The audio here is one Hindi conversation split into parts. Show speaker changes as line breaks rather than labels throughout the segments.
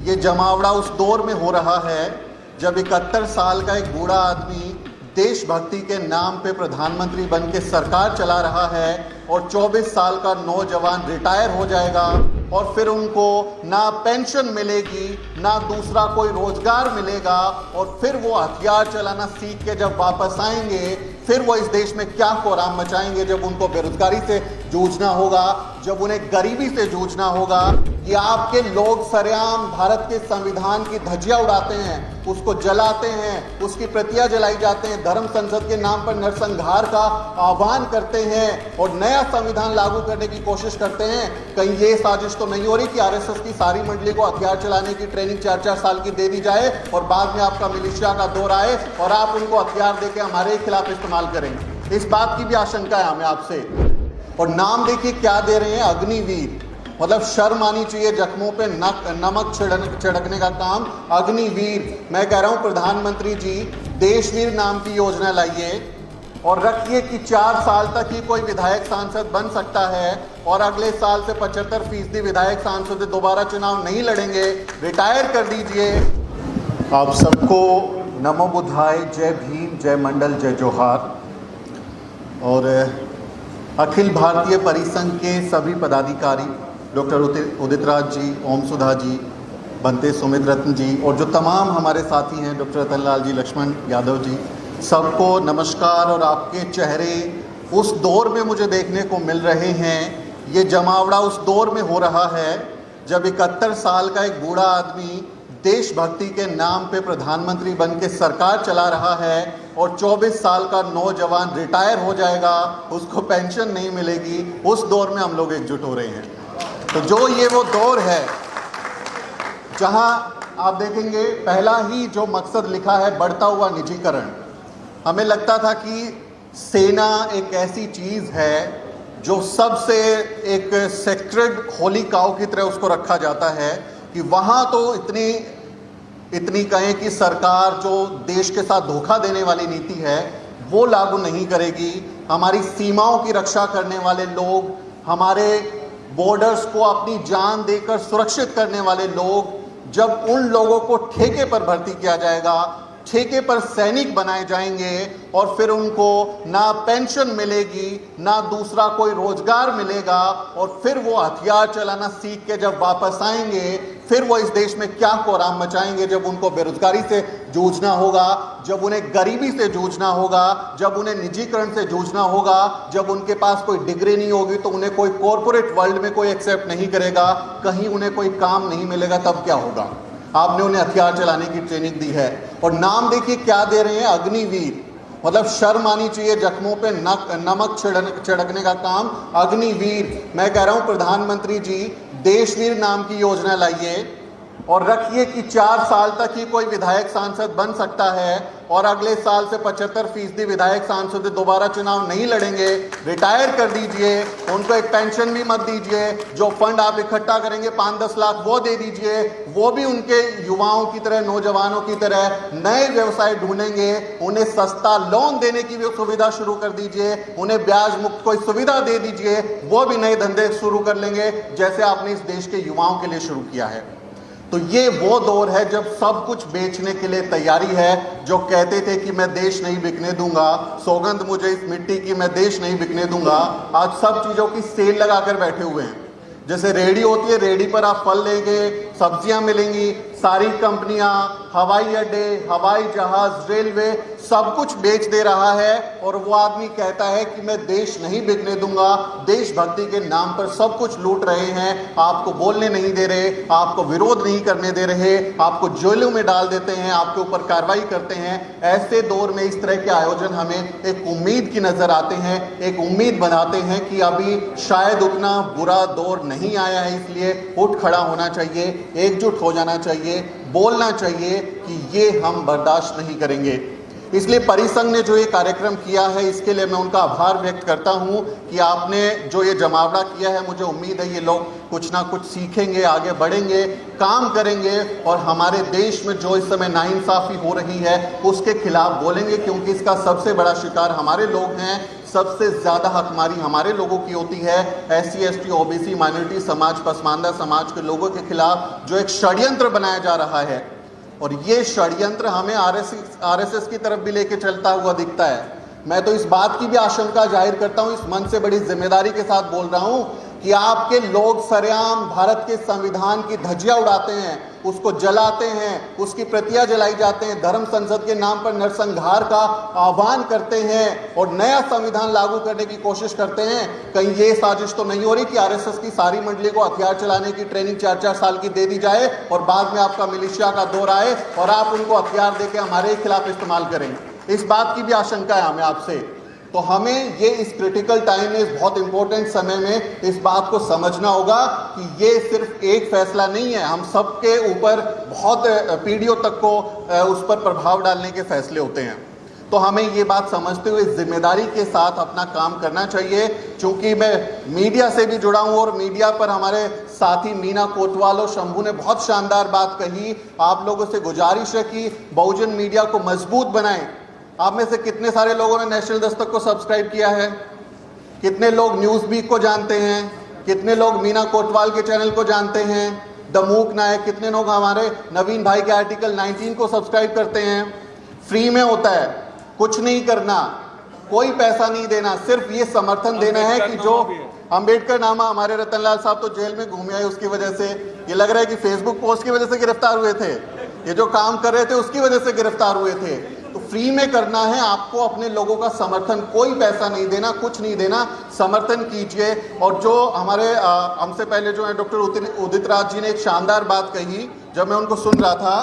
ये जमावड़ा उस दौर में हो रहा है जब 71 साल का एक बूढ़ा आदमी देशभक्ति के नाम पे प्रधानमंत्री बन के सरकार चला रहा है और 24 साल का नौजवान रिटायर हो जाएगा और फिर उनको ना पेंशन मिलेगी ना दूसरा कोई रोजगार मिलेगा और फिर वो हथियार चलाना सीख के जब वापस आएंगे फिर वो इस देश में क्या कोहराम मचाएंगे जब उनको बेरोजगारी से जूझना होगा, जब उन्हें गरीबी से जूझना होगा। ये आपके लोग सरेआम भारत के संविधान की धज्जियां उड़ाते हैं, उसको जलाते हैं, उसकी प्रतियां जलाई जाते हैं, धर्म संसद के नाम पर नरसंहार का आह्वान करते हैं और नया संविधान लागू करने की कोशिश करते हैं। कहीं ये साजिश तो नहीं हो रही कि आरएसएस की सारी मंडली को हथियार चलाने की ट्रेनिंग 4-4 साल की दे दी जाए और बाद में आपका मिलिशिया का दौर आए और आप उनको हथियार देके हमारे खिलाफ इस्तेमाल करेंगे? इस बात की भी आशंका है हमें आपसे। और नाम देखिए क्या दे रहे हैं, अग्निवीर। मतलब शर्म आनी चाहिए जख्मों पे नमक छिड़कने का काम, अग्निवीर। मैं कह रहा हूं प्रधानमंत्री जी, देशवीर नाम की योजना लाइए और रखिए कि 4 साल तक ही कोई विधायक सांसद बन सकता है और अगले साल से 75% विधायक सांसद दोबारा चुनाव नहीं लड़ेंगे, रिटायर कर दीजिए। आप सबको नमो बुद्धाय, जय भीम, जय मंडल, जय जोहार। और अखिल भारतीय परिसंघ के सभी पदाधिकारी, डॉक्टर उदित राज जी, ओम सुधा जी, बनते सुमित रत्न जी और जो तमाम हमारे साथी हैं, डॉक्टर रतन लाल जी, लक्ष्मण यादव जी, सबको नमस्कार। और आपके चेहरे उस दौर में मुझे देखने को मिल रहे हैं, ये जमावड़ा उस दौर में हो रहा है जब 71 साल का एक बूढ़ा आदमी देशभक्ति के नाम पे प्रधानमंत्री बन के सरकार चला रहा है और 24 साल का नौजवान रिटायर हो जाएगा, उसको पेंशन नहीं मिलेगी। उस दौर में हम लोग एकजुट हो रहे हैं। तो जो ये वो दौर है जहां आप देखेंगे पहला ही जो मकसद लिखा है, बढ़ता हुआ निजीकरण। हमें लगता था कि सेना एक ऐसी चीज है जो सबसे एक सेक्रेड होली काउ की तरह उसको रखा जाता है कि वहां तो इतनी कहें कि सरकार जो देश के साथ धोखा देने वाली नीति है वो लागू नहीं करेगी। हमारी सीमाओं की रक्षा करने वाले लोग, हमारे बॉर्डर्स को अपनी जान देकर सुरक्षित करने वाले लोग, जब उन लोगों को ठेके पर भर्ती किया जाएगा, ठेके पर सैनिक बनाए जाएंगे और फिर उनको ना पेंशन मिलेगी ना दूसरा कोई रोजगार मिलेगा और फिर वो हथियार चलाना सीख के जब वापस आएंगे फिर वो इस देश में क्या कोहराम मचाएंगे जब उनको बेरोजगारी से जूझना होगा, जब उन्हें गरीबी से जूझना होगा, जब उन्हें निजीकरण से जूझना होगा, जब उनके पास कोई डिग्री नहीं होगी तो उन्हें कोई कॉरपोरेट वर्ल्ड में कोई एक्सेप्ट नहीं करेगा, कहीं उन्हें कोई काम नहीं मिलेगा, तब क्या होगा? आपने उन्हें हथियार चलाने की ट्रेनिंग दी है और नाम देखिए क्या दे रहे हैं, अग्निवीर। मतलब शर्म आनी चाहिए जख्मों पे नमक छिड़कने का काम, अग्निवीर। मैं कह रहा हूं प्रधानमंत्री जी, देशवीर नाम की योजना लाइए और रखिए कि 4 साल तक ही कोई विधायक सांसद बन सकता है और अगले साल से 75% विधायक सांसद दोबारा चुनाव नहीं लड़ेंगे, रिटायर कर दीजिए। उनको एक पेंशन भी मत दीजिए, जो फंड आप इकट्ठा करेंगे 5-10 लाख वो दे दीजिए, वो भी उनके युवाओं की तरह, नौजवानों की तरह नए व्यवसाय ढूंढेंगे। उन्हें सस्ता लोन देने की भी सुविधा शुरू कर दीजिए, उन्हें ब्याज मुक्त कोई सुविधा दे दीजिए, वो भी नए धंधे शुरू कर लेंगे जैसे आपने इस देश के युवाओं के लिए शुरू किया है। तो ये वो दौर है जब सब कुछ बेचने के लिए तैयारी है। जो कहते थे कि मैं देश नहीं बिकने दूंगा, सौगंध मुझे इस मिट्टी की, मैं देश नहीं बिकने दूंगा, आज सब चीजों की सेल लगाकर बैठे हुए हैं। जैसे रेहड़ी होती है, रेहड़ी पर आप फल लेंगे, सब्जियां मिलेंगी, सारी कंपनियां, हवाई अड्डे, हवाई जहाज, रेलवे, सब कुछ बेच दे रहा है और वो आदमी कहता है कि मैं देश नहीं बिकने दूंगा। देशभक्ति के नाम पर सब कुछ लूट रहे हैं, आपको बोलने नहीं दे रहे, आपको विरोध नहीं करने दे रहे, आपको जेलों में डाल देते हैं, आपके ऊपर कार्रवाई करते हैं। ऐसे दौर में इस तरह के आयोजन हमें एक उम्मीद की नजर आते हैं, एक उम्मीद बनाते हैं कि अभी शायद उतना बुरा दौर नहीं आया है, इसलिए उठ खड़ा होना चाहिए, एकजुट हो जाना चाहिए, बोलना चाहिए कि ये हम बर्दाश्त नहीं करेंगे। इसलिए परिसंघ ने जो ये कार्यक्रम किया है, इसके लिए मैं उनका आभार व्यक्त करता हूं कि आपने जो ये जमावड़ा किया है, मुझे उम्मीद है ये लोग कुछ ना कुछ सीखेंगे, आगे बढ़ेंगे, काम करेंगे और हमारे देश में जो इस समय नाइंसाफी हो रही है उसके खिलाफ बोलेंगे, क्योंकि इसका सबसे बड़ा शिकार हमारे लोग हैं। सबसे ज्यादा हकमारी हमारे लोगों की होती है, SC ST OBC माइनॉरिटी समाज, पसमानदा समाज के लोगों के खिलाफ जो एक षड्यंत्र बनाया जा रहा है, और ये षड्यंत्र हमें RSS की तरफ भी लेके चलता हुआ दिखता है। मैं तो इस बात की भी आशंका जाहिर करता हूं, इस मन से बड़ी जिम्मेदारी के साथ बोल रहा हूं कि आपके लोग सरेआम भारत के संविधान की धज्जियां उड़ाते हैं, उसको जलाते हैं, उसकी प्रतियां जलाई जाते हैं, धर्म संसद के नाम पर नरसंहार का आह्वान करते हैं और नया संविधान लागू करने की कोशिश करते हैं। कहीं ये साजिश तो नहीं हो रही कि RSS की सारी मंडली को हथियार चलाने की ट्रेनिंग 4-4 साल की दे दी जाए और बाद में आपका मिलिशिया का दौर आए और आप उनको हथियार देके हमारे खिलाफ इस्तेमाल करें? इस बात की भी आशंका है हमें आपसे। तो हमें ये इस क्रिटिकल टाइम में, इस बहुत इंपॉर्टेंट समय में इस बात को समझना होगा कि ये सिर्फ एक फैसला नहीं है, हम सबके ऊपर बहुत पीढ़ियों तक को उस पर प्रभाव डालने के फैसले होते हैं। तो हमें ये बात समझते हुए जिम्मेदारी के साथ अपना काम करना चाहिए। चूंकि मैं मीडिया से भी जुड़ा हूं और मीडिया पर हमारे साथी मीना कोतवाल और शंभू ने बहुत शानदार बात कही। आप लोगों से गुजारिश है कि बहुजन मीडिया को मजबूत बनाएं। आप में से कितने सारे लोगों ने नेशनल दस्तक को सब्सक्राइब किया है? कितने लोग न्यूज वीक को जानते हैं? कितने लोग मीना कोतवाल के चैनल को जानते हैं? द मूक नायक, कितने लोग हमारे नवीन भाई के आर्टिकल 19 को सब्सक्राइब करते हैं? फ्री में होता है, कुछ नहीं करना, कोई पैसा नहीं देना, सिर्फ ये समर्थन देना है कि जो अंबेडकर नामा हमारे रतनलाल साहब तो जेल में घूमे आए, उसकी वजह से ये लग रहा है कि फेसबुक पोस्ट की वजह से गिरफ्तार हुए थे, ये जो काम कर रहे थे उसकी वजह से गिरफ्तार हुए थे। तो फ्री में करना है आपको, अपने लोगों का समर्थन, कोई पैसा नहीं देना, कुछ नहीं देना, समर्थन कीजिए। और जो हमारे हमसे पहले जो है डॉक्टर उदित राज जी ने एक शानदार बात कही जब मैं उनको सुन रहा था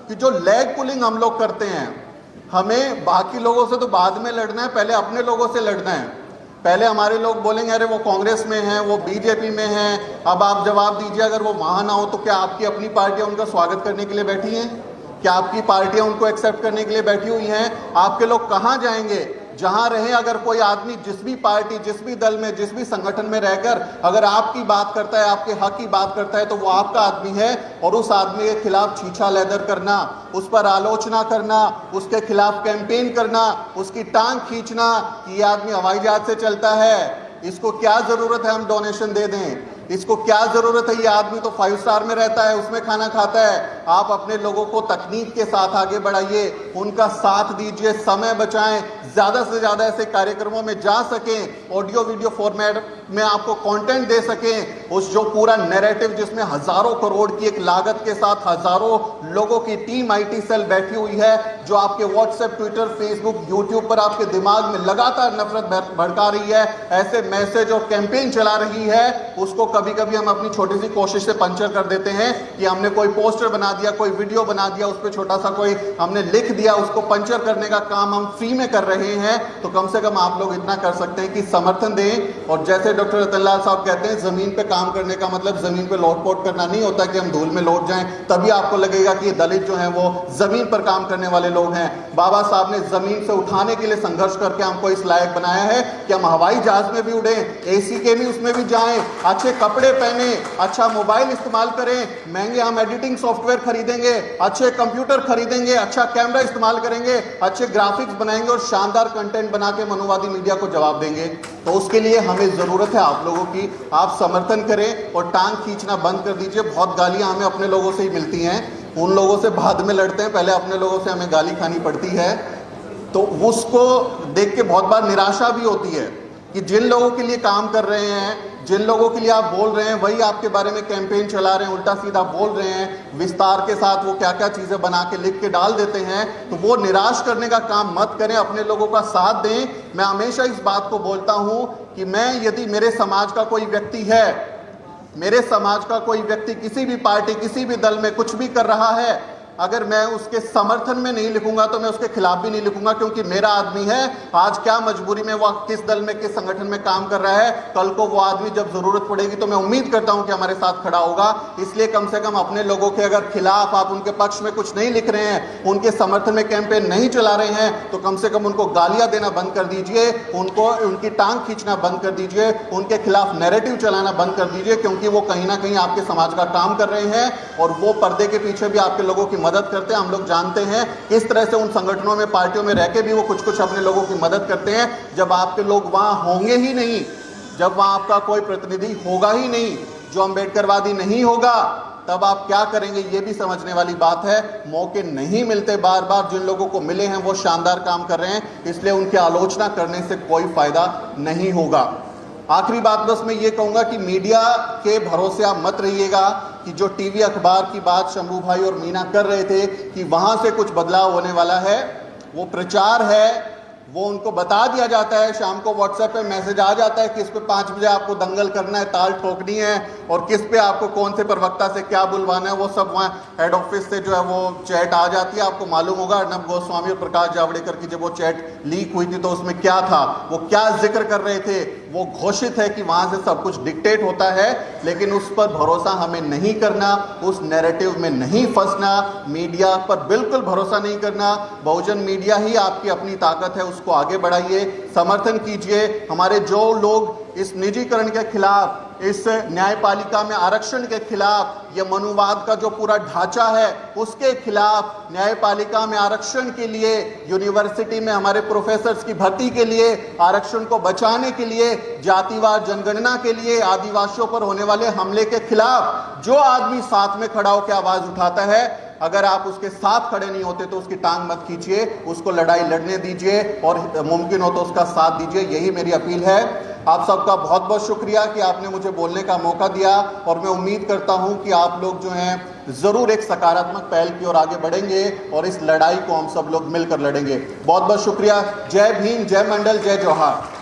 कि जो लेग पुलिंग हम लोग करते हैं, हमें बाकी लोगों से तो बाद में लड़ना है, पहले अपने लोगों से लड़ना है। पहले हमारे लोग बोलेंगे अरे वो कांग्रेस में है, वो बीजेपी में है, अब आप जवाब दीजिए अगर वो वहां ना हो तो क्या आपकी अपनी पार्टियां उनका स्वागत करने के लिए बैठी हैं? क्या आपकी पार्टियां उनको एक्सेप्ट करने के लिए बैठी हुई हैं? आपके लोग कहां जाएंगे? जहां रहे, अगर कोई आदमी जिस भी पार्टी, जिस भी दल में, जिस भी संगठन में रहकर अगर आपकी बात करता है, आपके हक की बात करता है, तो वो आपका आदमी है। और उस आदमी के खिलाफ छीछा लेदर करना, उस पर आलोचना करना, उसके खिलाफ कैंपेन करना, उसकी टांग खींचना कि ये आदमी हवाई जहाज से चलता है, इसको क्या जरूरत है हम डोनेशन दे दें, इसको क्या जरूरत है, ये आदमी तो 5 स्टार में रहता है, उसमें खाना खाता है। आप अपने लोगों को तकनीक के साथ आगे बढ़ाइए, उनका साथ दीजिए, समय बचाएं, ज्यादा से ज्यादा ऐसे कार्यक्रमों में जा सकें, ऑडियो वीडियो फॉर्मेट में आपको कंटेंट दे सकें। उस जो पूरा नैरेटिव जिसमें हजारों करोड़ की एक लागत के साथ हजारों लोगों की टीम IT सेल बैठी हुई है, जो आपके व्हाट्सएप, ट्विटर, फेसबुक, यूट्यूब पर आपके दिमाग में लगातार नफरत भड़का रही है, ऐसे मैसेज और कैंपेन चला रही है, उसको कभी कभी हम अपनी छोटी सी कोशिश से पंचर कर देते हैं कि हमने कोई पोस्टर बना दिया, कोई वीडियो बना दिया, उस पर छोटा सा कोई हमने लिख दिया, उसको पंचर करने का काम हम फ्री में कर रहे हैं। तो कम से कम आप लोग इतना कर सकते हैं कि समर्थन दें। और जैसे डॉक्टर रतनलाल साहब कहते हैं, जमीन पे काम करने का मतलब जमीन पे लौटपोट करना नहीं होता कि हम धूल में लौट जाएं, तभी आपको लगेगा कि दलित जो हैं वो जमीन पर काम करने वाले लोग हैं। बाबा साहब ने जमीन से उठाने के लिए संघर्ष करके हमको इस लायक बनाया है कि हम हवाई जहाज में भी उड़े, AC के भी उसमें भी जाएं, अच्छे कपड़े पहने, अच्छा मोबाइल इस्तेमाल करें, महंगे हम एडिटिंग सॉफ्टवेयर खरीदेंगे, अच्छे कंप्यूटर खरीदेंगे, अच्छा कैमरा इस्तेमाल करेंगे, अच्छे ग्राफिक्स बनाएंगे और शानदार कंटेंट बना के मनुवादी मीडिया को जवाब देंगे। तो उसके लिए हमें जरूरत है आप लोगों की, आप समर्थन करें और टांग खींचना बंद कर दीजिए। बहुत गालियां हमें अपने लोगों से ही मिलती हैं, उन लोगों से बाद में लड़ते हैं, पहले अपने लोगों से हमें गाली खानी पड़ती है। तो उसको देख के बहुत बार निराशा भी होती है कि जिन लोगों के लिए काम कर रहे हैं, जिन लोगों के लिए आप बोल रहे हैं, वही आपके बारे में कैंपेन चला रहे हैं, उल्टा सीधा बोल रहे हैं, विस्तार के साथ वो क्या क्या चीजें बना के लिख के डाल देते हैं। तो वो निराश करने का काम मत करें, अपने लोगों का साथ दें। मैं हमेशा इस बात को बोलता हूं कि मैं, यदि मेरे समाज का कोई व्यक्ति है, मेरे समाज का कोई व्यक्ति किसी भी पार्टी, किसी भी दल में कुछ भी कर रहा है, अगर मैं उसके समर्थन में नहीं लिखूंगा तो मैं उसके खिलाफ भी नहीं लिखूंगा, क्योंकि मेरा आदमी है। आज क्या मजबूरी में वो किस दल में, किस संगठन में काम कर रहा है, कल को वो आदमी जब जरूरत पड़ेगी तो मैं उम्मीद करता हूं कि हमारे साथ खड़ा होगा। इसलिए कम से कम अपने लोगों के अगर खिलाफ, आप उनके पक्ष में कुछ नहीं लिख रहे हैं, उनके समर्थन में कैंपेन नहीं चला रहे हैं, तो कम से कम उनको गालियां देना बंद कर दीजिए, उनको उनकी टांग खींचना बंद कर दीजिए, उनके खिलाफ नैरेटिव चलाना बंद कर दीजिए, क्योंकि वो कहीं ना कहीं आपके समाज का काम कर रहे हैं और वो पर्दे के पीछे भी आपके लोगों की मदद करते हैं। हम लोग जानते हैं किस तरह से उन संगठनों में, पार्टियों में रह के भी वो कुछ कुछ अपने लोगों की मदद करते हैं। जब आपके लोग वहाँ होंगे ही नहीं, जब वहाँ आपका कोई प्रतिनिधि होगा ही नहीं जो अम्बेडकरवादी नहीं होगा, तब आप क्या करेंगे, ये भी समझने वाली बात है। मौके नहीं मिलते, बार बार जिन लोगों को मिले हैं वो शानदार काम कर रहे हैं, इसलिए उनकी आलोचना करने से कोई फायदा नहीं होगा। आखिरी बात बस मैं ये कहूंगा कि मीडिया के भरोसे आप मत रहिएगा कि जो टीवी अखबार की बात शंभू भाई और मीना कर रहे थे कि वहां से कुछ बदलाव होने वाला है, वो प्रचार है। वो उनको बता दिया जाता है, शाम को व्हाट्सएप पे मैसेज आ जाता है किस पे 5 बजे आपको दंगल करना है, ताल ठोकनी है, और किस पे आपको कौन से प्रवक्ता से क्या बुलवाना है। वो सब वहाँ हेड ऑफिस से जो है वो चैट आ जाती है। आपको मालूम होगा अर्नब गोस्वामी और प्रकाश जावड़ेकर की जब वो चैट लीक हुई थी तो उसमें क्या था, वो क्या जिक्र कर रहे थे। वो घोषित है कि वहां से सब कुछ डिक्टेट होता है, लेकिन उस पर भरोसा हमें नहीं करना, उस नैरेटिव में नहीं फंसना, मीडिया पर बिल्कुल भरोसा नहीं करना। बहुजन मीडिया ही आपकी अपनी ताकत है, उसको आगे बढ़ाइए, समर्थन कीजिए। हमारे जो लोग इस निजीकरण के खिलाफ, इस न्यायपालिका में आरक्षण के खिलाफ, ये मनुवाद का जो पूरा ढांचा है उसके खिलाफ, न्यायपालिका में आरक्षण के लिए, यूनिवर्सिटी में हमारे प्रोफेसर्स की भर्ती के लिए, आरक्षण को बचाने के लिए, जातिवार जनगणना के लिए, आदिवासियों पर होने वाले हमले के खिलाफ जो आदमी साथ में खड़ा होकर आवाज उठाता है, अगर आप उसके साथ खड़े नहीं होते तो उसकी टांग मत खींचिए, उसको लड़ाई लड़ने दीजिए और मुमकिन हो तो उसका साथ दीजिए। यही मेरी अपील है। आप सबका बहुत बहुत शुक्रिया कि आपने मुझे बोलने का मौका दिया, और मैं उम्मीद करता हूं कि आप लोग जो हैं जरूर एक सकारात्मक पहल की ओर आगे बढ़ेंगे और इस लड़ाई को हम सब लोग मिलकर लड़ेंगे। बहुत बहुत शुक्रिया। जय भीम, जय मंडल, जय जोहार।